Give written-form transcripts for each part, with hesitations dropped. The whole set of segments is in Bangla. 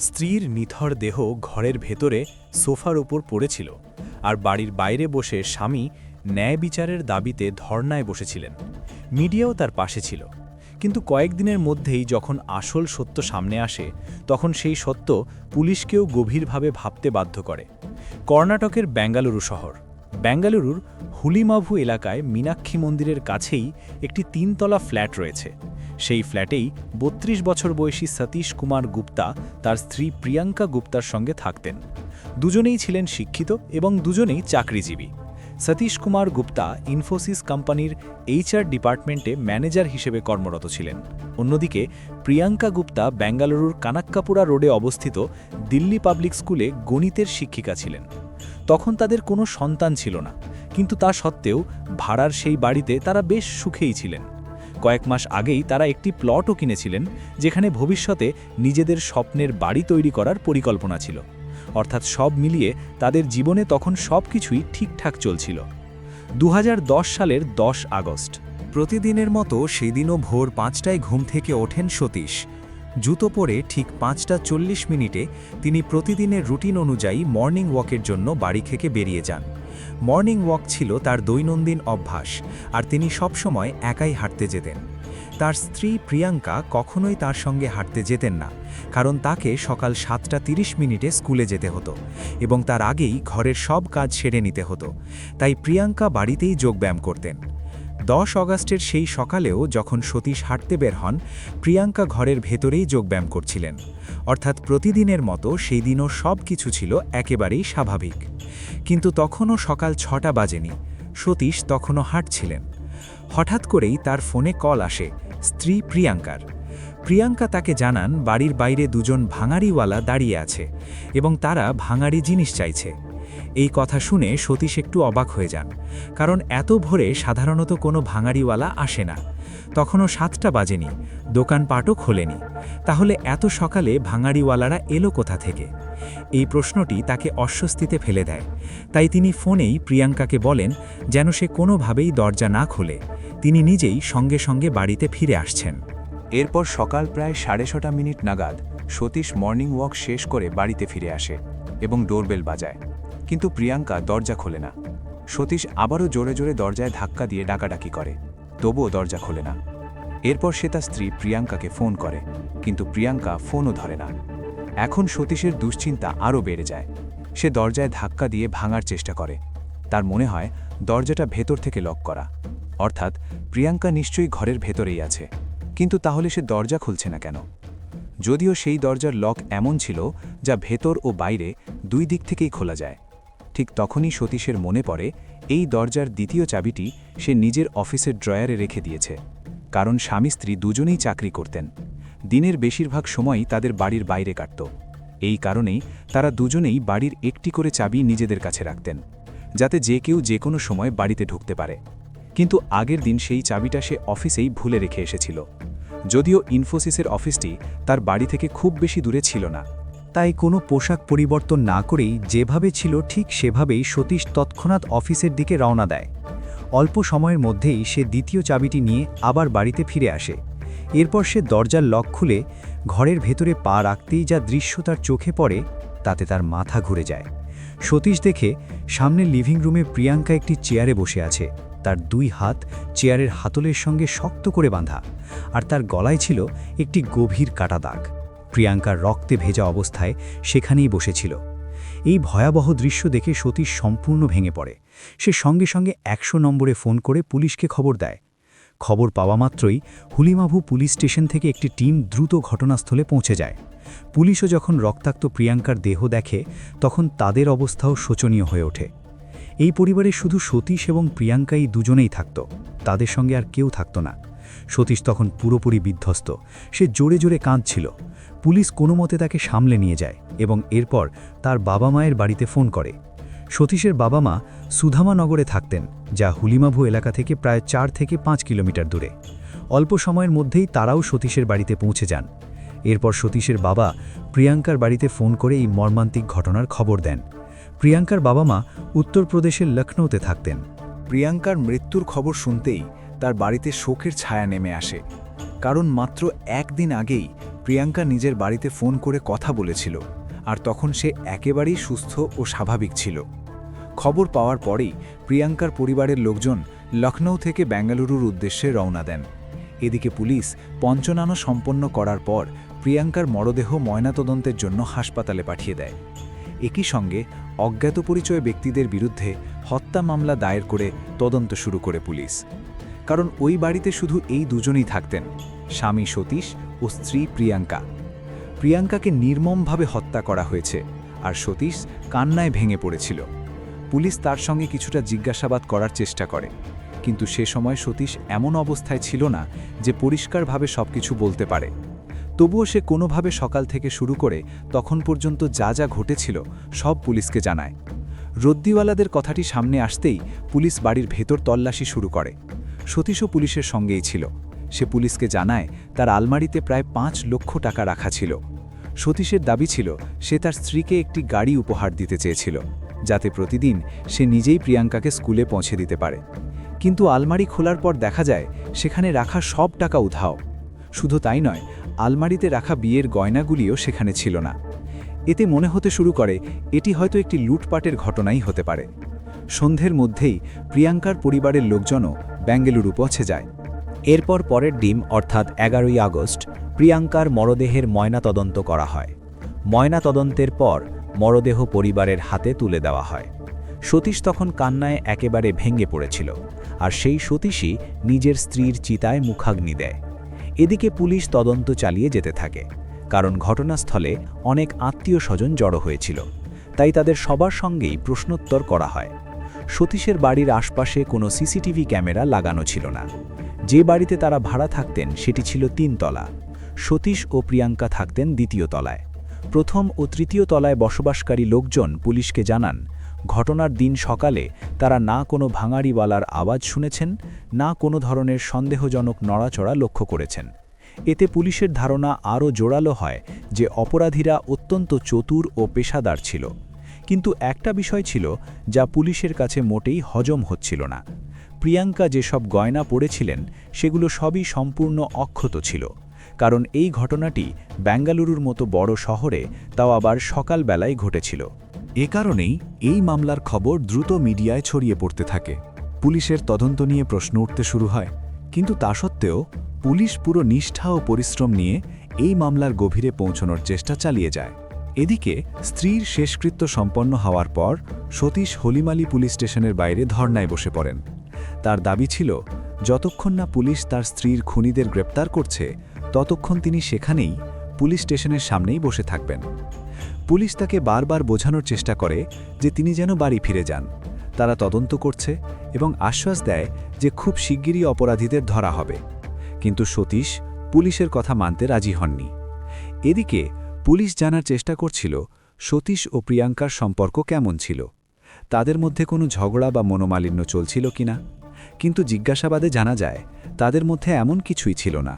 স্ত্রীর নিথর দেহ ঘরের ভেতরে সোফার উপর পড়েছিল, আর বাড়ির বাইরে বসে স্বামী ন্যায় বিচারের দাবিতে ধর্নায় বসেছিলেন। মিডিয়াও তার পাশে ছিল। কিন্তু কয়েকদিনের মধ্যেই যখন আসল সত্য সামনে আসে, তখন সেই সত্য পুলিশকেও গভীরভাবে ভাবতে বাধ্য করে। কর্ণাটকের বেঙ্গালুরু শহর। বেঙ্গালুরুর হুলিমাভু এলাকায় মীনাক্ষী মন্দিরের কাছেই একটি 3তলা ফ্ল্যাট রয়েছে। সেই ফ্ল্যাটেই 32 বছর বয়সী সতীশ কুমার গুপ্তা তার স্ত্রী প্রিয়াঙ্কা গুপ্তার সঙ্গে থাকতেন। দুজনেই ছিলেন শিক্ষিত এবং দুজনেই চাকরিজীবী। সতীশ কুমার গুপ্তা ইনফোসিস কোম্পানির HR ডিপার্টমেন্টে ম্যানেজার হিসেবে কর্মরত ছিলেন। অন্যদিকে প্রিয়াঙ্কা গুপ্তা বেঙ্গালুরুর কানাক্কাপুরা রোডে অবস্থিত দিল্লি পাবলিক স্কুলে গণিতের শিক্ষিকা ছিলেন। তখন তাদের কোনো সন্তান ছিল না, কিন্তু তা সত্ত্বেও ভাড়ার সেই বাড়িতে তারা বেশ সুখেই ছিলেন। কয়েক মাস আগেই তারা একটি প্লটও কিনেছিলেন, যেখানে ভবিষ্যতে নিজেদের স্বপ্নের বাড়ি তৈরি করার পরিকল্পনা ছিল। অর্থাৎ সব মিলিয়ে তাদের জীবনে তখন সবকিছুই ঠিকঠাক চলছিল। 2010 সালের 10 আগস্ট। প্রতিদিনের মতো সেদিনও ভোর 5টায় ঘুম থেকে ওঠেন সতীশ। জুতো পরে ঠিক 5:40 তিনি প্রতিদিনের রুটিন অনুযায়ী মর্নিং ওয়াকের জন্য বাড়ি থেকে বেরিয়ে যান। মর্নিং ওয়াক ছিল তার দৈনন্দিন অভ্যাস, আর তিনি সবসময় একাই হাঁটতে যেতেন। তার স্ত্রী প্রিয়াঙ্কা কখনোই তার সঙ্গে হাঁটতে যেতেন না, কারণ তাকে সকাল 7:30 স্কুলে যেতে হতো এবং তার আগেই ঘরের সব কাজ সেরে নিতে হতো। তাই প্রিয়াঙ্কা বাড়িতেই যোগব্যায়াম করতেন। 10 অগাস্টের সেই সকালেও যখন সতীশ হাঁটতে বের হন, প্রিয়াঙ্কা ঘরের ভেতরেই যোগব্যায়াম করছিলেন। অর্থাৎ প্রতিদিনের মতো সেই দিনও সব কিছু ছিল একেবারেই স্বাভাবিক। কিন্তু তখনও সকাল 6টা বাজেনি। সতীশ তখনও হাঁটছিলেন। হঠাৎ করেই তার ফোনে কল আসে স্ত্রী প্রিয়াঙ্কার। প্রিয়াঙ্কা তাকে জানান বাড়ির বাইরে দুজন ভাঙাড়িওয়ালা দাঁড়িয়ে আছে এবং তারা ভাঙাড়ি জিনিস চাইছে। এই কথা শুনে সতীশ একটু অবাক হয়ে যান, কারণ এত ভোরে সাধারণত কোনো ভাঙাড়িওয়ালা আসে না। তখনও 7টা বাজেনি, দোকানপাটও খোলেনি। তাহলে এত সকালে ভাঙাড়িওয়ালারা এলো কোথা থেকে? এই প্রশ্নটি তাকে অস্বস্তিতে ফেলে দেয়। তাই তিনি ফোনেই প্রিয়াঙ্কাকে বলেন যেন সে কোনোভাবেই দরজা না খোলে। তিনি নিজেই সঙ্গে সঙ্গে বাড়িতে ফিরে আসছেন। এরপর সকাল প্রায় 6:30 নাগাদ সতীশ মর্নিং ওয়াক শেষ করে বাড়িতে ফিরে আসে এবং ডোরবেল বাজায়, কিন্তু প্রিয়াঙ্কা দরজা খোলে না। সতীশ আবারও জোরে জোরে দরজায় ধাক্কা দিয়ে ডাকাডাকি করে, তবুও দরজা খোলে না। এরপর সে তার স্ত্রী প্রিয়াঙ্কাকে ফোন করে, কিন্তু প্রিয়াঙ্কা ফোনও ধরে না। এখন সতীশের দুশ্চিন্তা আরও বেড়ে যায়। সে দরজায় ধাক্কা দিয়ে ভাঙার চেষ্টা করে। তার মনে হয় দরজাটা ভেতর থেকে লক করা, অর্থাৎ প্রিয়াঙ্কা নিশ্চয়ই ঘরের ভেতরেই আছে। কিন্তু তাহলে সে দরজা খুলছে না কেন? যদিও সেই দরজার লক এমন ছিল যা ভেতর ও বাইরে দুই দিক থেকেই খোলা যায়। ঠিক তখনই সতীশের মনে পড়ে এই দরজার দ্বিতীয় চাবিটি সে নিজের অফিসের ড্রয়ারে রেখে দিয়েছে। কারণ স্বামী স্ত্রী দুজনেই চাকরি করতেন। দিনের বেশিরভাগ সময়ই তাদের বাড়ির বাইরে কাটত। এই কারণেই তারা দুজনেই বাড়ির একটি করে চাবি নিজেদের কাছে রাখতেন, যাতে যে কেউ যে কোনো সময় বাড়িতে ঢুকতে পারে। কিন্তু আগের দিন সেই চাবিটা সে অফিসেই ভুলে রেখে এসেছিল। যদিও ইনফোসিসের অফিসটি তার বাড়ি থেকে খুব বেশি দূরে ছিল না। তাই কোনো পোশাক পরিবর্তন না করেই যেভাবে ছিল ঠিক সেভাবেই সতীশ তৎক্ষণাৎ অফিসের দিকে রওনা দেয়। অল্প সময়ের মধ্যেই সে দ্বিতীয় চাবিটি নিয়ে আবার বাড়িতে ফিরে আসে। এরপর সে দরজার লক খুলে ঘরের ভেতরে পা রাখতেই যা দৃশ্য তার চোখে পড়ে, তাতে তার মাথা ঘুরে যায়। সতীশ দেখে সামনের লিভিং রুমে প্রিয়াঙ্কা একটি চেয়ারে বসে আছে। তার দুই হাত চেয়ারের হাতলের সঙ্গে শক্ত করে বাঁধা, আর তার গলায় ছিল একটি গভীর কাটা দাগ। প্রিয়াঙ্কার রক্তে ভেজা অবস্থায় সেখানেই বসেছিল। এই ভয়াবহ দৃশ্য দেখে সতীশ সম্পূর্ণ ভেঙে পড়ে। সে সঙ্গে সঙ্গে 100 নম্বরে ফোন করে পুলিশকে খবর দেয়। খবর পাওয়া মাত্রই হুলিমাভু পুলিশ স্টেশন থেকে একটি টিম দ্রুত ঘটনাস্থলে পৌঁছে যায়। পুলিশও যখন রক্তাক্ত প্রিয়াঙ্কার দেহ দেখে, তখন তাদের অবস্থাও শোচনীয় হয়ে ওঠে। এই পরিবারে শুধু সতীশ এবং প্রিয়াঙ্কাই দুজনেই থাকত, তাদের সঙ্গে আর কেউ থাকত না। সতীশ তখন পুরোপুরি বিধ্বস্ত। সে জোরে জোরে কাঁদছিল। পুলিশ কোনো মতে তাকে সামলে নিয়ে যায় এবং এরপর তার বাবা মায়ের বাড়িতে ফোন করে। সতীশের বাবা মা সুধামানগরে থাকতেন, যা হুলিমাভু এলাকা থেকে প্রায় 4 থেকে 5 কিলোমিটার দূরে। অল্প সময়ের মধ্যেই তারাও সতীশের বাড়িতে পৌঁছে যান। এরপর সতীশের বাবা প্রিয়াঙ্কার বাড়িতে ফোন করে এই মর্মান্তিক ঘটনার খবর দেন। প্রিয়াঙ্কার বাবা মা উত্তরপ্রদেশের লখনৌতে থাকতেন। প্রিয়াঙ্কার মৃত্যুর খবর শুনতেই তার বাড়িতে শোকের ছায়া নেমে আসে, কারণ মাত্র একদিন আগেই প্রিয়াঙ্কা নিজের বাড়িতে ফোন করে কথা বলেছিল, আর তখন সে একেবারেই সুস্থ ও স্বাভাবিক ছিল। খবর পাওয়ার পরেই প্রিয়াঙ্কার পরিবারের লোকজন লখনৌ থেকে বেঙ্গালুরুর উদ্দেশ্যে রওনা দেন। এদিকে পুলিশ পঞ্চনামা সম্পন্ন করার পর প্রিয়াঙ্কার মরদেহ ময়নাতদন্তের জন্য হাসপাতালে পাঠিয়ে দেয়। একই সঙ্গে অজ্ঞাত পরিচয় ব্যক্তিদের বিরুদ্ধে হত্যা মামলা দায়ের করে তদন্ত শুরু করে পুলিশ। কারণ ওই বাড়িতে শুধু এই দুজনই থাকতেন, স্বামী সতীশ ও স্ত্রী প্রিয়াঙ্কা। প্রিয়াঙ্কাকে নির্মমভাবে হত্যা করা হয়েছে, আর সতীশ কান্নায় ভেঙে পড়েছিল। পুলিশ তার সঙ্গে কিছুটা জিজ্ঞাসাবাদ করার চেষ্টা করে, কিন্তু সে সময় সতীশ এমন অবস্থায় ছিল না যে পরিষ্কারভাবে সবকিছু বলতে পারে। তবুও সে কোনোভাবে সকাল থেকে শুরু করে তখন পর্যন্ত যা যা ঘটেছিল সব পুলিশকে জানায়। রদ্দিওয়ালাদের কথাটি সামনে আসতেই পুলিশ বাড়ির ভেতর তল্লাশি শুরু করে। সতীশও পুলিশের সঙ্গেই ছিল। সে পুলিশকে জানায় তার আলমারিতে প্রায় 5 লক্ষ টাকা রাখা ছিল। সতীশের দাবি ছিল সে তার স্ত্রীকে একটি গাড়ি উপহার দিতে চেয়েছিল, যাতে প্রতিদিন সে নিজেই প্রিয়াঙ্কাকে স্কুলে পৌঁছে দিতে পারে। কিন্তু আলমারি খোলার পর দেখা যায় সেখানে রাখা সব টাকা উধাও। শুধু তাই নয়, আলমারিতে রাখা বিয়ের গয়নাগুলিও সেখানে ছিল না। এতে মনে হতে শুরু করে এটি হয়তো একটি লুটপাটের ঘটনাই হতে পারে। সন্ধ্যের মধ্যেই প্রিয়াঙ্কার পরিবারের লোকজনও বেঙ্গালুরু পৌঁছে যায়। এরপর পরের দিন অর্থাৎ 11ই আগস্ট প্রিয়াঙ্কার মরদেহের ময়নাতদন্ত করা হয়। ময়নাতদন্তের পর মরদেহ পরিবারের হাতে তুলে দেওয়া হয়। সতীশ তখন কান্নায় একেবারে ভেঙে পড়েছিল, আর সেই সতীশই নিজের স্ত্রীর চিতায় মুখাগ্নি দেয়। এদিকে পুলিশ তদন্ত চালিয়ে যেতে থাকে, কারণ ঘটনাস্থলে অনেক আত্মীয় স্বজন জড়ো হয়েছিল, তাই তাদের সবার সঙ্গেই প্রশ্নোত্তর করা হয়। সতীশের বাড়ির আশপাশে কোনো সিসিটিভি ক্যামেরা লাগানো ছিল না। যে বাড়িতে তারা ভাড়া থাকতেন সেটি ছিল 3 তলা। সতীশ ও প্রিয়াঙ্কা থাকতেন 2য় তলায়। প্রথম ও 3য় তলায় বসবাসকারী লোকজন পুলিশকে জানান ঘটনার দিন সকালে তারা না কোনো ভাঙাড়িওয়ালার আওয়াজ শুনেছেন, না কোনো ধরনের সন্দেহজনক নড়াচড়া লক্ষ্য করেছেন। এতে পুলিশের ধারণা আরও জোরালো হয় যে অপরাধীরা অত্যন্ত চতুর ও পেশাদার ছিল। কিন্তু একটা বিষয় ছিল যা পুলিশের কাছে মোটেই হজম হচ্ছিল না। প্রিয়াঙ্কা যেসব গয়না পরেছিলেন সেগুলো সবই সম্পূর্ণ অক্ষত ছিল, কারণ এই ঘটনাটি বেঙ্গালুরুর মতো বড় শহরে, তাও আবার সকালবেলায় ঘটেছিল। এ কারণেই এই মামলার খবর দ্রুত মিডিয়ায় ছড়িয়ে পড়তে থাকে। পুলিশের তদন্ত নিয়ে প্রশ্ন উঠতে শুরু হয়, কিন্তু তা সত্ত্বেও পুলিশ পুরো নিষ্ঠা ও পরিশ্রম নিয়ে এই মামলার গভীরে পৌঁছানোর চেষ্টা চালিয়ে যায়। এদিকে স্ত্রীর শেষকৃত্য সম্পন্ন হওয়ার পর সতীশ হলিমালি পুলিশ স্টেশনের বাইরে ধর্নায় বসে পড়েন। তার দাবি ছিল যতক্ষণ না পুলিশ তার স্ত্রীর খুনিদের গ্রেপ্তার করছে ততক্ষণ তিনি সেখানেই পুলিশ স্টেশনের সামনেই বসে থাকবেন। পুলিশ তাকে বারবার বোঝানোর চেষ্টা করে যে তিনি যেন বাড়ি ফিরে যান। তারা তদন্ত করছে এবং আশ্বাস দেয় যে খুব শিগগিরই অপরাধীদের ধরা হবে। কিন্তু সতীশ পুলিশের কথা মানতে রাজি হননি। এদিকে পুলিশ জানার চেষ্টা করছিল সতীশ ও প্রিয়াঙ্কার সম্পর্ক কেমন ছিল, তাদের মধ্যে কোনো ঝগড়া বা মনোমালিন্য চলছিল কিনা। কিন্তু জিজ্ঞাসাবাদে জানা যায় তাদের মধ্যে এমন কিছুই ছিল না।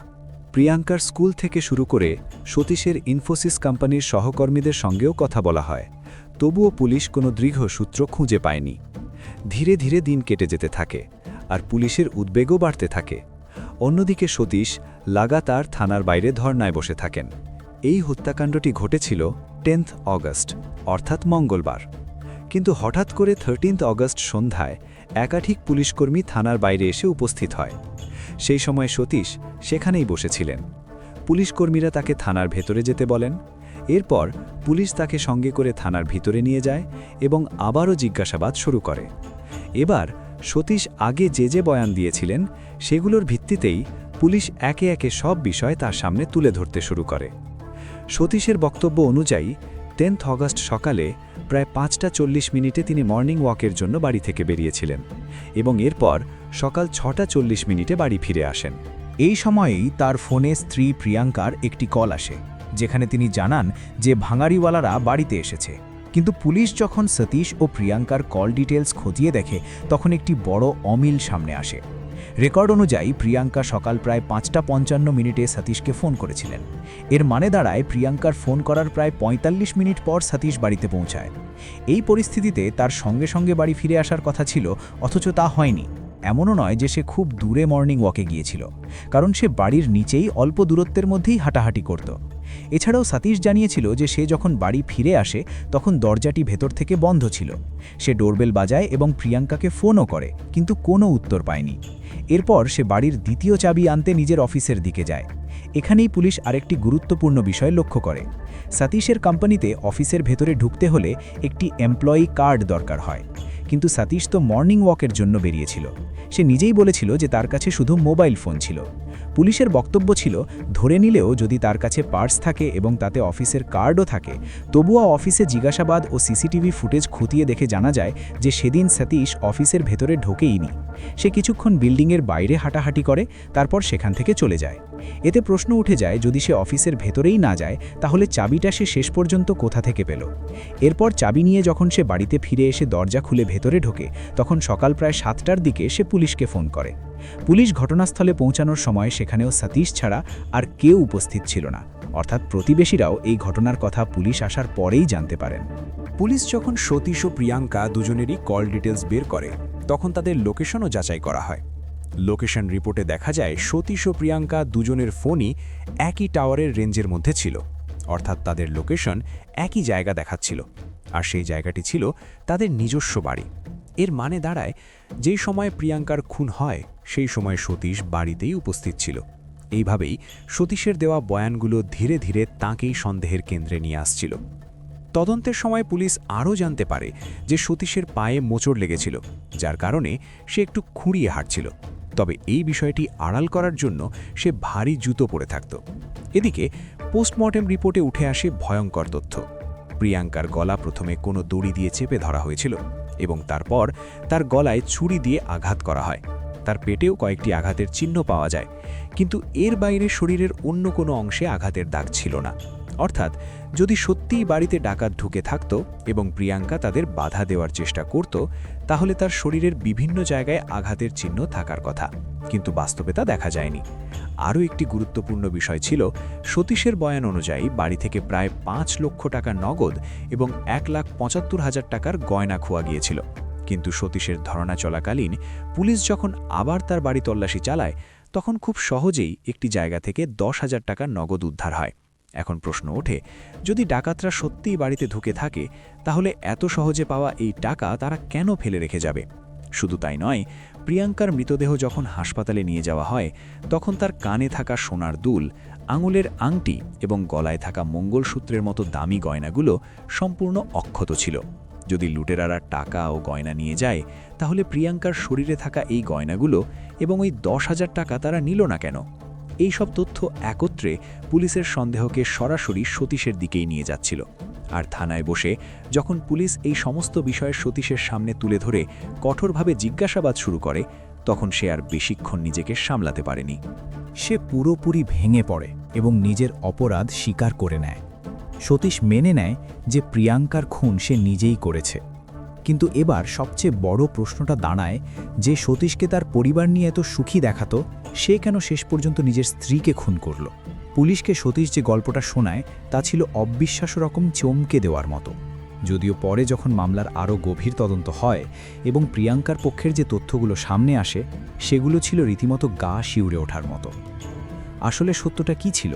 প্রিয়াঙ্কার স্কুল থেকে শুরু করে সতীশের ইনফোসিস কোম্পানির সহকর্মীদের সঙ্গেও কথা বলা হয়, তবুও পুলিশ কোনো দৃঢ় সূত্র খুঁজে পায়নি। ধীরে ধীরে দিন কেটে যেতে থাকে, আর পুলিশের উদ্বেগও বাড়তে থাকে। অন্যদিকে সতীশ লাগাতার থানার বাইরে ধর্নায় বসে থাকেন। এই হত্যাকাণ্ডটি ঘটেছিল 10 অগস্ট অর্থাৎ মঙ্গলবার। কিন্তু হঠাৎ করে 13 অগস্ট সন্ধ্যায় একাধিক পুলিশকর্মী থানার বাইরে এসে উপস্থিত হয়। সেই সময় সতীশ সেখানেই বসেছিলেন। পুলিশকর্মীরা তাকে থানার ভেতরে যেতে বলেন। এরপর পুলিশ তাকে সঙ্গে করে থানার ভিতরে নিয়ে যায় এবং আবারও জিজ্ঞাসাবাদ শুরু করে। এবার সতীশ আগে যে বয়ান দিয়েছিলেন সেগুলোর ভিত্তিতেই পুলিশ একে একে সব বিষয় তার সামনে তুলে ধরতে শুরু করে। সতীশের বক্তব্য অনুযায়ী 10 অগস্ট সকালে প্রায় 5:40 তিনি মর্নিং ওয়াকের জন্য বাড়ি থেকে বেরিয়েছিলেন এবং এরপর সকাল 6:40 বাড়ি ফিরে আসেন। এই সময়েই তার ফোনে স্ত্রী প্রিয়াঙ্কার একটি কল আসে, যেখানে তিনি জানান যে ভাঙাড়িওয়ালারা বাড়িতে এসেছে। কিন্তু পুলিশ যখন সতীশ ও প্রিয়াঙ্কার কল ডিটেলস খতিয়ে দেখে তখন একটি বড় অমিল সামনে আসে। রেকর্ড অনুযায়ী প্রিয়াঙ্কা সকাল প্রায় 5:55 সতীশকে ফোন করেছিলেন। এর মানে দাঁড়ায় প্রিয়াঙ্কার ফোন করার প্রায় 45 মিনিট পর সতীশ বাড়িতে পৌঁছায়। এই পরিস্থিতিতে তার সঙ্গে সঙ্গে বাড়ি ফিরে আসার কথা ছিল, অথচ তা হয়নি। এমনও নয় যে সে খুব দূরে মর্নিং ওয়াকে গিয়েছিল, কারণ সে বাড়ির নিচেই অল্প দূরত্বের মধ্যেই হাঁটাহাঁটি করত। এছাড়াও সতীশ জানিয়েছিল যে সে যখন বাড়ি ফিরে আসে তখন দরজাটি ভেতর থেকে বন্ধ ছিল। সে ডোরবেল বাজায় এবং প্রিয়াঙ্কাকে ফোনও করে, কিন্তু কোনো উত্তর পায়নি। এরপর সে বাড়ির দ্বিতীয় চাবি আনতে নিজের অফিসের দিকে যায়। এখানেই পুলিশ আরেকটি গুরুত্বপূর্ণ বিষয় লক্ষ্য করে। সতীশের কোম্পানিতে অফিসের ভেতরে ঢুকতে হলে একটি এমপ্লয়ি কার্ড দরকার হয়, কিন্তু সতীশ তো মর্নিং ওয়াকের জন্য বেরিয়েছিল। সে নিজেই বলেছিল যে তার কাছে শুধু মোবাইল ফোন ছিল। পুলিশের বক্তব্য ছিল, ধরে নিলেও যদি তার কাছে পার্স থাকে এবং তাতে অফিসের কার্ডও থাকে, তবুও অফিসে জিজ্ঞাসাবাদ ও সিসিটিভি ফুটেজ খতিয়ে দেখে জানা যায় যে সেদিন সতীশ অফিসের ভেতরে ঢোকেইনি। সে কিছুক্ষণ বিল্ডিংয়ের বাইরে হাঁটাহাঁটি করে, তারপর সেখান থেকে চলে যায়। এতে প্রশ্ন উঠে যায়, যদি সে অফিসের ভেতরেই না যায় তাহলে চাবিটা সে শেষ পর্যন্ত কোথা থেকে পেল? এরপর চাবি নিয়ে যখন সে বাড়িতে ফিরে এসে দরজা খুলে ভেতরে ঢোকে, তখন সকাল প্রায় 7টার দিকে সে পুলিশকে ফোন করে। পুলিশ ঘটনাস্থলে পৌঁছানোর সময় সেখানেও সতীশ ছাড়া আর কেউ উপস্থিত ছিল না, অর্থাৎ প্রতিবেশীরাও এই ঘটনার কথা পুলিশ আসার পরেই জানতে পারেন। পুলিশ যখন সতীশ ও প্রিয়াঙ্কা দুজনেরই কল ডিটেলস বের করে, তখন তাদের লোকেশনও যাচাই করা হয়। লোকেশন রিপোর্টে দেখা যায় সতীশ ও প্রিয়াঙ্কা দুজনের ফোনই একই টাওয়ারের রেঞ্জের মধ্যে ছিল, অর্থাৎ তাদের লোকেশন একই জায়গা দেখাচ্ছিল, আর সেই জায়গাটি ছিল তাদের নিজস্ব বাড়ি। এর মানে দাঁড়ায়, যেই সময় প্রিয়াঙ্কার খুন হয় সেই সময় সতীশ বাড়িতেই উপস্থিত ছিল। এইভাবেই সতীশের দেওয়া বয়ানগুলো ধীরে ধীরে তাঁকেই সন্দেহের কেন্দ্রে নিয়ে আসছিল। তদন্তের সময় পুলিশ আরও জানতে পারে যে সতীশের পায়ে মোচড় লেগেছিল, যার কারণে সে একটু খুঁড়িয়ে হাঁটছিল। তবে এই বিষয়টি আড়াল করার জন্য সে ভারী জুতো পরে থাকত। এদিকে পোস্টমর্টেম রিপোর্টে উঠে আসে ভয়ঙ্কর তথ্য। প্রিয়াঙ্কার গলা প্রথমে কোনো দড়ি দিয়ে চেপে ধরা হয়েছিল এবং তারপর তার গলায় ছুরি দিয়ে আঘাত করা হয়। তার পেটেও কয়েকটি আঘাতের চিহ্ন পাওয়া যায়, কিন্তু এর বাইরে শরীরের অন্য কোনো অংশে আঘাতের দাগ ছিল না। অর্থাৎ যদি সত্যিই বাড়িতে ডাকাত ঢুকে থাকত এবং প্রিয়াঙ্কা তাদের বাধা দেওয়ার চেষ্টা করত, তাহলে তার শরীরের বিভিন্ন জায়গায় আঘাতের চিহ্ন থাকার কথা, কিন্তু বাস্তবে তা দেখা যায়নি। আরও একটি গুরুত্বপূর্ণ বিষয় ছিল, সতীশের বয়ান অনুযায়ী বাড়ি থেকে প্রায় 5 লক্ষ টাকা নগদ এবং 1,75,000 টাকার গয়না খোয়া গিয়েছিল। কিন্তু সতীশের ধরনা চলাকালীন পুলিশ যখন আবার তার বাড়ি তল্লাশি চালায়, তখন খুব সহজেই একটি জায়গা থেকে 10,000 টাকা নগদ উদ্ধার হয়। এখন প্রশ্ন ওঠে, যদি ডাকাতরা সত্যিই বাড়িতে ঢুকে থাকে, তাহলে এত সহজে পাওয়া এই টাকা তারা কেন ফেলে রেখে যাবে? শুধু তাই নয়, প্রিয়াঙ্কার মৃতদেহ যখন হাসপাতালে নিয়ে যাওয়া হয়, তখন তার কানে থাকা সোনার দুল, আঙুলের আংটি এবং গলায় থাকা মঙ্গলসূত্রের মতো দামি গয়নাগুলো সম্পূর্ণ অক্ষত ছিল। যদি লুটেরারা টাকা ও গয়না নিয়ে যায়, তাহলে প্রিয়াঙ্কার শরীরে থাকা এই গয়নাগুলো এবং ওই 10,000 টাকা তারা নিল না কেন? এই সব তথ্য একত্রে পুলিশের সন্দেহকে সরাসরি সতীশের দিকেই নিয়ে যাচ্ছিল। আর থানায় বসে যখন পুলিশ এই সমস্ত বিষয় সতীশের সামনে তুলে ধরে কঠোরভাবে জিজ্ঞাসাবাদ শুরু করে, তখন সে আর বেশিক্ষণ নিজেকে সামলাতে পারেনি। সে পুরোপুরি ভেঙে পড়ে এবং নিজের অপরাধ স্বীকার করে নেয়। সতীশ মেনে নেয় যে প্রিয়াঙ্কার খুন সে নিজেই করেছে। কিন্তু এবার সবচেয়ে বড় প্রশ্নটা দাঁড়ায়, যে সতীশকে তার পরিবার নিয়ে এত সুখী দেখাতো, সে কেন শেষ পর্যন্ত নিজের স্ত্রীকে খুন করল? পুলিশকে সতীশ যে গল্পটা শোনায় তা ছিল অবিশ্বাস্য রকম চমকে দেওয়ার মতো। যদিও পরে যখন মামলার আরও গভীর তদন্ত হয় এবং প্রিয়াঙ্কার পক্ষের যে তথ্যগুলো সামনে আসে, সেগুলো ছিল রীতিমতো গা শিউরে ওঠার মতো। আসলে সত্যটা কি ছিল?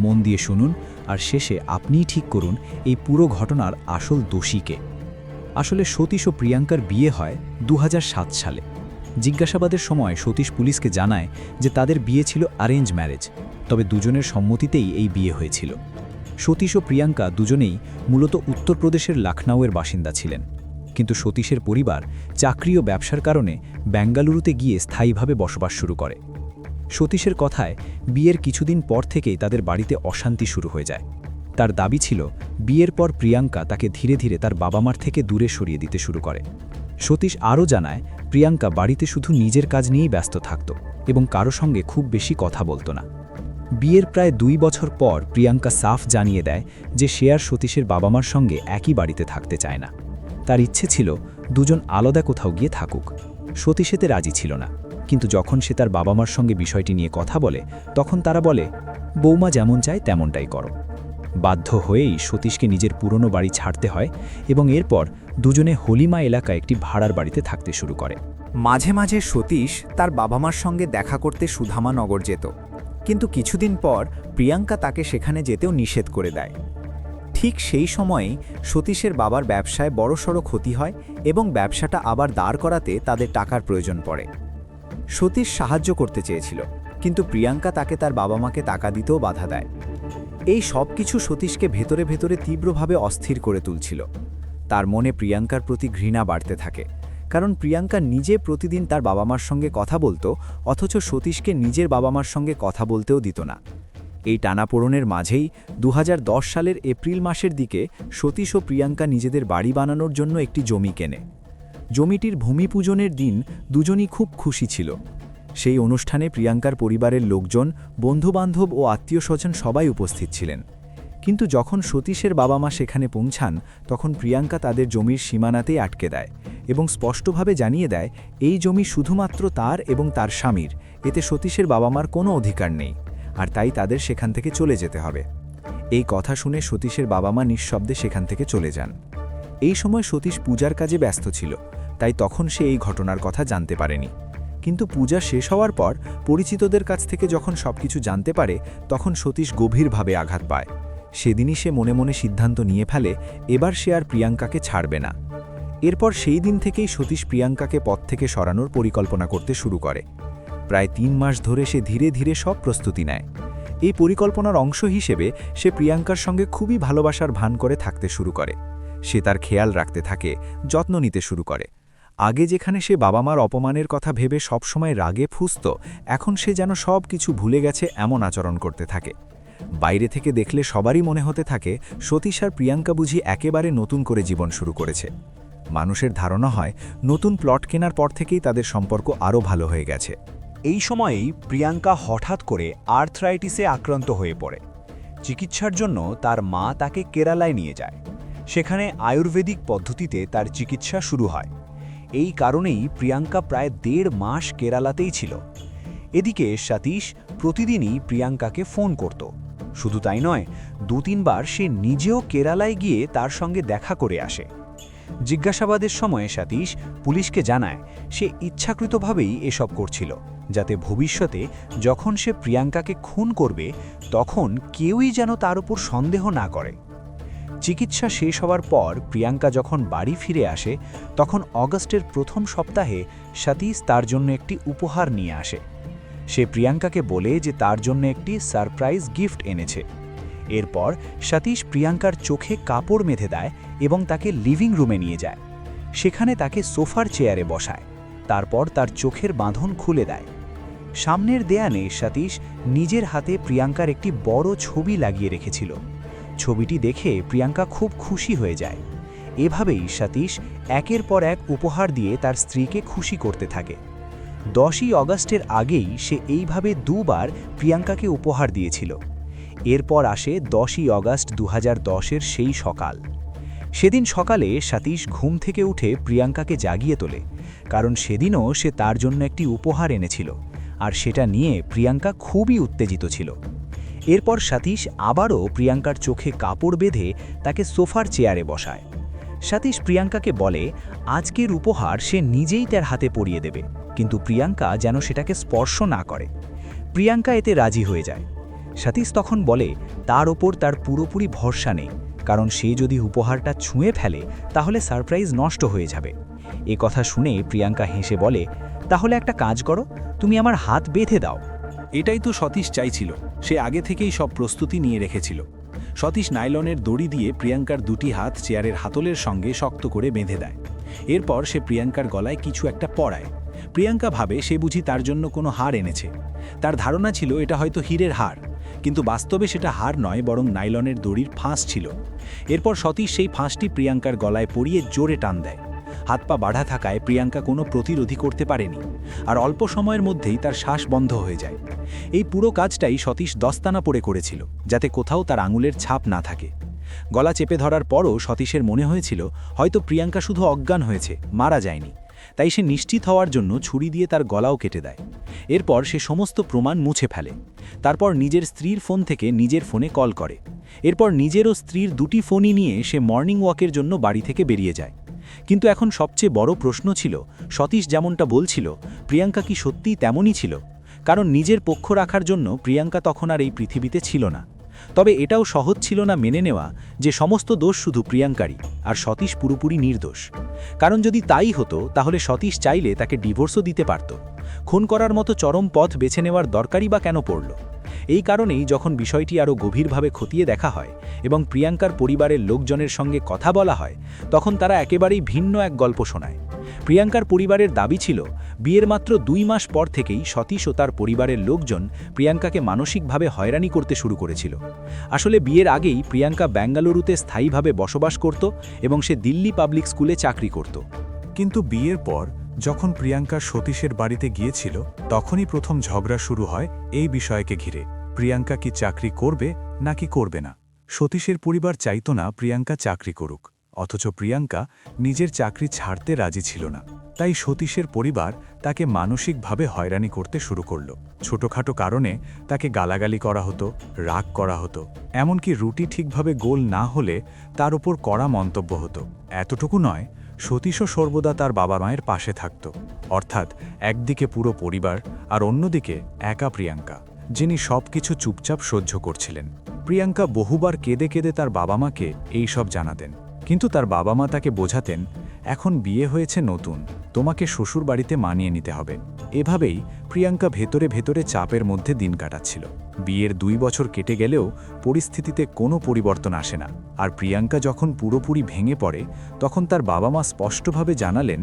মন দিয়ে শুনুন, আর শেষে আপনিই ঠিক করুন এই পুরো ঘটনার আসল দোষীকে। আসলে সতীশ ও প্রিয়াঙ্কার বিয়ে হয় 2007 সালে। জিজ্ঞাসাবাদের সময় সতীশ পুলিশকে জানায় যে তাদের বিয়ে ছিল অ্যারেঞ্জ ম্যারেজ, তবে দুজনের সম্মতিতেই এই বিয়ে হয়েছিল। সতীশ ও প্রিয়াঙ্কা দুজনেই মূলত উত্তরপ্রদেশের লখনউয়ের বাসিন্দা ছিলেন, কিন্তু সতীশের পরিবার চাকরি ও ব্যবসার কারণে বেঙ্গালুরুতে গিয়ে স্থায়ীভাবে বসবাস শুরু করে। সতীশের কথায় বিয়ের কিছুদিন পর থেকেই তাদের বাড়িতে অশান্তি শুরু হয়ে যায়। তার দাবি ছিল বিয়ের পর প্রিয়াঙ্কা তাকে ধীরে ধীরে তার বাবা মার থেকে দূরে সরিয়ে দিতে শুরু করে। সতীশ আরও জানায়, প্রিয়াঙ্কা বাড়িতে শুধু নিজের কাজ নিয়েই ব্যস্ত থাকত এবং কারো সঙ্গে খুব বেশি কথা বলতো না। বিয়ের প্রায় 2 বছর পর প্রিয়াঙ্কা সাফ জানিয়ে দেয় যে সে আর সতীশের বাবা মার সঙ্গে একই বাড়িতে থাকতে চায় না। তার ইচ্ছে ছিল দুজন আলাদা কোথাও গিয়ে থাকুক। সতীশ এতে রাজি ছিল না, কিন্তু যখন সে তার বাবা মার সঙ্গে বিষয়টি নিয়ে কথা বলে, তখন তারা বলে, বৌমা যেমন চায় তেমনটাই করো। বাধ্য হয়েই সতীশকে নিজের পুরনো বাড়ি ছাড়তে হয় এবং এরপর দুজনে হলিমা এলাকায় একটি ভাড়ার বাড়িতে থাকতে শুরু করে। মাঝে মাঝে সতীশ তার বাবা মার সঙ্গে দেখা করতে সুধামানগর যেত। কিন্তু কিছুদিন পর প্রিয়াঙ্কা তাকে সেখানে যেতেও নিষেধ করে দেয়। ঠিক সেই সময়েই সতীশের বাবার ব্যবসায় বড়সড় ক্ষতি হয় এবং ব্যবসাটা আবার দাঁড় করাতে তাদের টাকার প্রয়োজন পড়ে। সতীশ সাহায্য করতে চেয়েছিল, কিন্তু প্রিয়াঙ্কা তাকে তার বাবা মাকে টাকা দিতেও বাধা দেয়। এই সব কিছু সতীশকে ভেতরে ভেতরে তীব্রভাবে অস্থির করে তুলছিল। তার মনে প্রিয়াঙ্কার প্রতি ঘৃণা বাড়তে থাকে, কারণ প্রিয়াঙ্কা নিজে প্রতিদিন তার বাবা মার সঙ্গে কথা বলতো, অথচ সতীশকে নিজের বাবা মার সঙ্গে কথা বলতেও দিত না। এই টানাপোড়েনের মাঝেই 2010 সালের এপ্রিল মাসের দিকে সতীশ ও প্রিয়াঙ্কা নিজেদের বাড়ি বানানোর জন্য একটি জমি কেনে। জমিটির ভূমিপূজনের দিন দুজনই খুব খুশি ছিল। সেই অনুষ্ঠানে প্রিয়াঙ্কার পরিবারের লোকজন, বন্ধুবান্ধব ও আত্মীয়স্বজন সবাই উপস্থিত ছিলেন। কিন্তু যখন সতীশের বাবা মা সেখানে পৌঁছান, তখন প্রিয়াঙ্কা তাদের জমির সীমানাতেই আটকে দেয় এবং স্পষ্টভাবে জানিয়ে দেয় এই জমি শুধুমাত্র তার এবং তার স্বামীর, এতে সতীশের বাবা মার কোনো অধিকার নেই, আর তাই তাদের সেখান থেকে চলে যেতে হবে। এই কথা শুনে সতীশের বাবা মা নিঃশব্দে সেখান থেকে চলে যান। এই সময় সতীশ পূজার কাজে ব্যস্ত ছিল, তাই তখন সে এই ঘটনার কথা জানতে পারেনি। কিন্তু পূজা শেষ হওয়ার পর পরিচিতদের কাছ থেকে যখন সবকিছু জানতে পারে, তখন সতীশ গভীরভাবে আঘাত পায়। সেদিনই সে মনে মনে সিদ্ধান্ত নিয়ে ফেলে এবার সে আর প্রিয়াঙ্কাকে ছাড়বে না। এরপর সেই দিন থেকেই সতীশ প্রিয়াঙ্কাকে পথ থেকে সরানোর পরিকল্পনা করতে শুরু করে। প্রায় 3 মাস ধরে সে ধীরে ধীরে সব প্রস্তুতি নেয়। এই পরিকল্পনার অংশ হিসেবে সে প্রিয়াঙ্কার সঙ্গে খুবই ভালোবাসার ভান করে থাকতে শুরু করে। সে তার খেয়াল রাখতে থাকে, যত্ন নিতে শুরু করে। আগে যেখানে সে বাবা মার অপমানের কথা ভেবে সবসময় রাগে ফুঁসত, এখন সে যেন সব কিছু ভুলে গেছে এমন আচরণ করতে থাকে। বাইরে থেকে দেখলে সবারই মনে হতে থাকে সতীশ আর প্রিয়াঙ্কা বুঝি একেবারে নতুন করে জীবন শুরু করেছে। মানুষের ধারণা হয় নতুন প্লট কেনার পর থেকেই তাদের সম্পর্ক আরও ভালো হয়ে গেছে। এই সময়েই প্রিয়াঙ্কা হঠাৎ করে আর্থ্রাইটিসে আক্রান্ত হয়ে পড়ে। চিকিৎসার জন্য তার মা তাকে কেরালায় নিয়ে যায়। সেখানে আয়ুর্বেদিক পদ্ধতিতে তার চিকিৎসা শুরু হয়। এই কারণেই প্রিয়াঙ্কা প্রায় 1.5 মাস কেরালাতেই ছিল। এদিকে সতীশ প্রতিদিনই প্রিয়াঙ্কাকে ফোন করত। শুধু তাই নয়, 2-3 বার সে নিজেও কেরালায় গিয়ে তার সঙ্গে দেখা করে আসে। জিজ্ঞাসাবাদের সময় সতীশ পুলিশকে জানায় সে ইচ্ছাকৃতভাবেই এসব করছিল, যাতে ভবিষ্যতে যখন সে প্রিয়াঙ্কাকে খুন করবে তখন কেউই যেন তার উপর সন্দেহ না করে। চিকিৎসা শেষ হওয়ার পর প্রিয়াঙ্কা যখন বাড়ি ফিরে আসে, তখন অগাস্টের প্রথম সপ্তাহে সতীশ তার জন্য একটি উপহার নিয়ে আসে। সে প্রিয়াঙ্কাকে বলে যে তার জন্য একটি সারপ্রাইজ গিফট এনেছে। এরপর সতীশ প্রিয়াঙ্কার চোখে কাপড় বেঁধে দেয় এবং তাকে লিভিং রুমে নিয়ে যায়। সেখানে তাকে সোফার চেয়ারে বসায়। তারপর তার চোখের বাঁধন খুলে দেয়। সামনের দেয়ালে সতীশ নিজের হাতে প্রিয়াঙ্কার একটি বড় ছবি লাগিয়ে রেখেছিল। ছবিটি দেখে প্রিয়াঙ্কা খুব খুশি হয়ে যায়। এভাবেই সতীশ একের পর এক উপহার দিয়ে তার স্ত্রীকে খুশি করতে থাকে। 10ই অগাস্টের আগেই সে এইভাবে 2 বার প্রিয়াঙ্কাকে উপহার দিয়েছিল। এরপর আসে 10ই অগাস্ট 2010-এর সেই সকাল। সেদিন সকালে সতীশ ঘুম থেকে উঠে প্রিয়াঙ্কাকে জাগিয়ে তোলে, কারণ সেদিনও সে তার জন্য একটি উপহার এনেছিল, আর সেটা নিয়ে প্রিয়াঙ্কা খুবই উত্তেজিত ছিল। এরপর সতীশ আবারও প্রিয়াঙ্কার চোখে কাপড় বেঁধে তাকে সোফার চেয়ারে বসায়। সতীশ প্রিয়াঙ্কাকে বলে আজকের উপহার সে নিজেই তার হাতে পরিয়ে দেবে, কিন্তু প্রিয়াঙ্কা যেন সেটাকে স্পর্শ না করে। প্রিয়াঙ্কা এতে রাজি হয়ে যায়। সতীশ তখন বলে তার ওপর তার পুরোপুরি ভরসা নেই, কারণ সে যদি উপহারটা ছুঁয়ে ফেলে তাহলে সারপ্রাইজ নষ্ট হয়ে যাবে। এ কথা শুনে প্রিয়াঙ্কা হেসে বলে, তাহলে একটা কাজ করো, তুমি আমার হাত বেঁধে দাও। এটাই তো সতীশ চাইছিল। সে আগে থেকেই সব প্রস্তুতি নিয়ে রেখেছিল। সতীশ নাইলনের দড়ি দিয়ে প্রিয়াঙ্কার 2টি হাত চেয়ারের হাতলের সঙ্গে শক্ত করে বেঁধে দেয়। এরপর সে প্রিয়াঙ্কার গলায় কিছু একটা পরায়। প্রিয়াঙ্কা ভাবে সে বুঝি তার জন্য কোনো হার এনেছে। তার ধারণা ছিল এটা হয়তো হীরের হার, কিন্তু বাস্তবে সেটা হার নয়, বরং নাইলনের দড়ির ফাঁস ছিল। এরপর সতীশ সেই ফাঁসটি প্রিয়াঙ্কার গলায় পরিয়ে জোরে টান দেয়। হাত পা বাঁধা থাকায় প্রিয়াঙ্কা কোনো প্রতিরোধী করতে পারেনি, আর অল্প সময়ের মধ্যেই তার শ্বাস বন্ধ হয়ে যায়। এই পুরো কাজটাই সতীশ দস্তানা পরে করেছিল, যাতে কোথাও তার আঙুলের ছাপ না থাকে। গলা চেপে ধরার পরও সতীশের মনে হয়েছিল হয়তো প্রিয়াঙ্কা শুধু অজ্ঞান হয়েছে, মারা যায়নি। তাই সে নিশ্চিত হওয়ার জন্য ছুরি দিয়ে তার গলাও কেটে দেয়। এরপর সে সমস্ত প্রমাণ মুছে ফেলে। তারপর নিজের স্ত্রীর ফোন থেকে নিজের ফোনে কল করে। এরপর নিজের ও স্ত্রীর 2টি ফোনই নিয়ে সে মর্নিং ওয়াকের জন্য বাড়ি থেকে বেরিয়ে যায়। কিন্তু এখন সবচেয়ে বড় প্রশ্ন ছিল, সতীশ যেমনটা বলছিল প্রিয়াঙ্কা কি সত্যিই তেমনই ছিল? কারণ নিজের পক্ষ রাখার জন্য প্রিয়াঙ্কা তখন আর এই পৃথিবীতে ছিল না। তবে এটাও সহজ ছিল না মেনে নেওয়া যে সমস্ত দোষ শুধু প্রিয়াঙ্কারই আর সতীশ পুরোপুরি নির্দোষ। কারণ যদি তাই হতো তাহলে সতীশ চাইলে তাকে ডিভোর্সও দিতে পারত। খুন করার মতো চরম পথ বেছে নেওয়ার দরকারই বা কেন পড়ল? এই কারণেই যখন বিষয়টি আরও গভীরভাবে খতিয়ে দেখা হয় এবং প্রিয়াঙ্কার পরিবারের লোকজনের সঙ্গে কথা বলা হয়, তখন তারা একেবারেই ভিন্ন এক গল্প শোনায়। প্রিয়াঙ্কার পরিবারের দাবি ছিল বিয়ের মাত্র 2 মাস পর থেকেই সতীশ ও তার পরিবারের লোকজন প্রিয়াঙ্কাকে মানসিকভাবে হয়রানি করতে শুরু করেছিল। আসলে বিয়ের আগেই প্রিয়াঙ্কা বেঙ্গালুরুতে স্থায়ীভাবে বসবাস করত এবং সে দিল্লি পাবলিক স্কুলে চাকরি করত। কিন্তু বিয়ের পর যখন প্রিয়াঙ্কা সতীশের বাড়িতে গিয়েছিল, তখনই প্রথম ঝগড়া শুরু হয় এই বিষয়কে ঘিরে। প্রিয়াঙ্কা কি চাকরি করবে নাকি করবে না? সতীশের পরিবার চাইতো না প্রিয়াঙ্কা চাকরি করুক, অথচ প্রিয়াঙ্কা নিজের চাকরি ছাড়তে রাজি ছিল না। তাই সতীশের পরিবার তাকে মানসিকভাবে হয়রানি করতে শুরু করল। ছোটখাটো কারণে তাকে গালাগালি করা হতো, রাগ করা হতো, এমনকি রুটি ঠিকভাবে গোল না হলে তার উপর কড়া মন্তব্য হতো। এতটুকু নয়, সতীশও সর্বদা তার বাবা মায়ের পাশে থাকত। অর্থাৎ একদিকে পুরো পরিবার আর অন্যদিকে একা প্রিয়াঙ্কা, যিনি সবকিছু চুপচাপ সহ্য করছিলেন। প্রিয়াঙ্কা বহুবার কেঁদে কেঁদে তার বাবা মাকে এই সব জানাতেন, কিন্তু তার বাবা মা তাকে বোঝাতেন, এখন বিয়ে হয়েছে নতুন, তোমাকে শ্বশুর বাড়িতে মানিয়ে নিতে হবে। এভাবেই প্রিয়াঙ্কা ভেতরে ভেতরে চাপের মধ্যে দিন কাটাচ্ছিল। বিয়ের 2 বছর কেটে গেলেও পরিস্থিতিতে কোনো পরিবর্তন আসে না। আর প্রিয়াঙ্কা যখন পুরোপুরি ভেঙে পড়ে, তখন তার বাবা মা স্পষ্টভাবে জানালেন,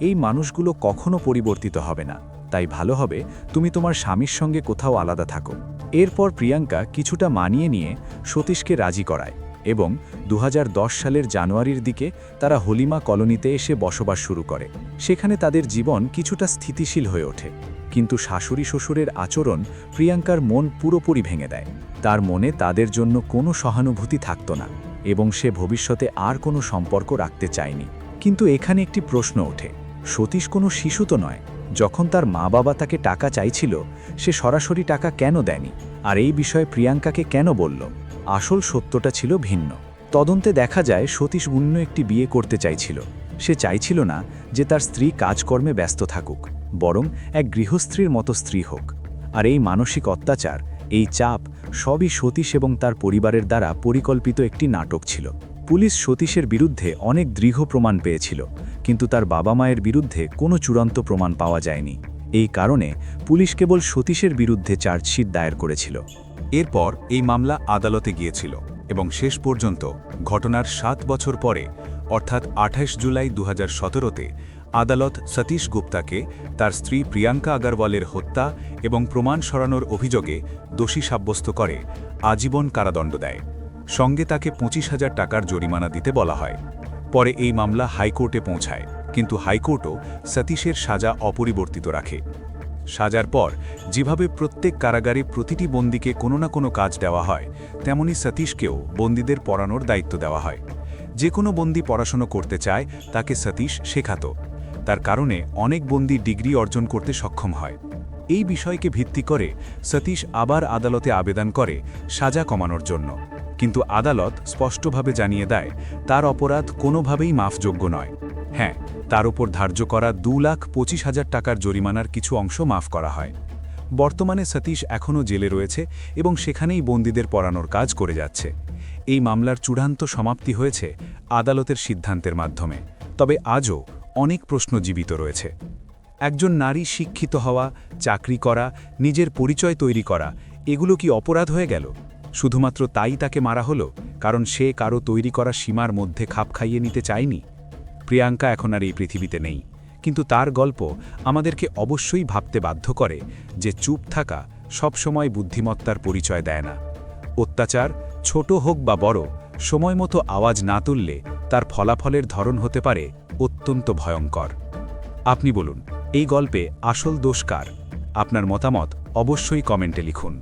এই মানুষগুলো কখনো পরিবর্তিত হবে না, তাই ভালো হবে তুমি তোমার স্বামীর সঙ্গে কোথাও আলাদা থাকো। এরপর প্রিয়াঙ্কা কিছুটা মানিয়ে নিয়ে সতীশকে রাজি করায় এবং 2010 সালের জানুয়ারির দিকে তারা হলিমা কলোনিতে এসে বসবাস শুরু করে। সেখানে তাদের জীবন কিছুটা স্থিতিশীল হয়ে ওঠে। কিন্তু শাশুড়ি শ্বশুরের আচরণ প্রিয়াঙ্কার মন পুরোপুরি ভেঙে দেয়। তার মনে তাদের জন্য কোনো সহানুভূতি থাকত না এবং সে ভবিষ্যতে আর কোনো সম্পর্ক রাখতে চায়নি। কিন্তু এখানে একটি প্রশ্ন ওঠে, সতীশ কোনো শিশু তো নয়। যখন তার মা বাবা তাকে টাকা চাইছিল, সে সরাসরি টাকা কেন দেয়নি? আর এই বিষয়ে প্রিয়াঙ্কাকে কেন বলল? আসল সত্যটা ছিল ভিন্ন। তদন্তে দেখা যায় সতীশ অন্য একটি বিয়ে করতে চাইছিল। সে চাইছিল না যে তার স্ত্রী কাজকর্মে ব্যস্ত থাকুক, বরং এক গৃহস্ত্রীর মতো স্ত্রী হোক। আর এই মানসিক অত্যাচার, এই চাপ সবই সতীশ এবং তার পরিবারের দ্বারা পরিকল্পিত একটি নাটক ছিল। পুলিশ সতীশের বিরুদ্ধে অনেক দৃঢ় প্রমাণ পেয়েছিল, কিন্তু তার বাবা মায়ের বিরুদ্ধে কোনো চূড়ান্ত প্রমাণ পাওয়া যায়নি। এই কারণে পুলিশ কেবল সতীশের বিরুদ্ধে চার্জশিট দায়ের করেছিল। এরপর এই মামলা আদালতে গিয়েছিল এবং শেষ পর্যন্ত ঘটনার 7 বছর পরে অর্থাৎ 28 জুলাই 2017-তে আদালত সতীশ গুপ্তাকে তার স্ত্রী প্রিয়াঙ্কা আগরওয়ালের হত্যা এবং প্রমাণ সরানোর অভিযোগে দোষী সাব্যস্ত করে আজীবন কারাদণ্ড দেয়। সঙ্গে তাকে 25,000 টাকার জরিমানা দিতে বলা হয়। পরে এই মামলা হাইকোর্টে পৌঁছায়, কিন্তু হাইকোর্টও সতীশের সাজা অপরিবর্তিত রাখে। সাজার পর যেভাবে প্রত্যেক কারাগারে প্রতিটি বন্দীকে কোনো না কোনো কাজ দেওয়া হয়, তেমনি সতীশকেও বন্দীদের পড়ানোর দায়িত্ব দেওয়া হয়। যে কোনো বন্দী পড়াশোনা করতে চায় তাকে সতীশ শেখাত। তার কারণে অনেক বন্দী ডিগ্রি অর্জন করতে সক্ষম হয়। এই বিষয়কে ভিত্তি করে সতীশ আবার আদালতে আবেদন করে সাজা কমানোর জন্য, কিন্তু আদালত স্পষ্টভাবে জানিয়ে দেয় তার অপরাধ কোনোভাবেই মাফযোগ্য নয়। হ্যাঁ, তার উপর ধার্য করা 2,25,000 টাকার জরিমানার কিছু অংশ মাফ করা হয়। বর্তমানে সতীশ এখনও জেলে রয়েছে এবং সেখানেই বন্দীদের পড়ানোর কাজ করে যাচ্ছে। এই মামলার চূড়ান্ত সমাপ্তি হয়েছে আদালতের সিদ্ধান্তের মাধ্যমে। তবে আজও অনেক প্রশ্ন জীবিত রয়েছে। একজন নারী শিক্ষিত হওয়া, চাকরি করা, নিজের পরিচয় তৈরি করা, এগুলো কি অপরাধ হয়ে গেল? শুধুমাত্র তাই তাকে মারা হলো কারণ সে কারো তৈরি করা সীমার মধ্যে খাপ খাইয়ে নিতে চায়নি? প্রিয়াঙ্কা এখন আর এই পৃথিবীতে নেই, কিন্তু তার গল্প আমাদেরকে অবশ্যই ভাবতে বাধ্য করে যে চুপ থাকা সবসময় বুদ্ধিমত্তার পরিচয় দেয় না। অত্যাচার, ছোট হোক বা বড়, সময়মতো আওয়াজ না তুললে তার ফলাফলের ধরন হতে পারে অত্যন্ত ভয়ঙ্কর। আপনি বলুন, এই গল্পে আসল দোষ কার? আপনার মতামত অবশ্যই কমেন্টে লিখুন।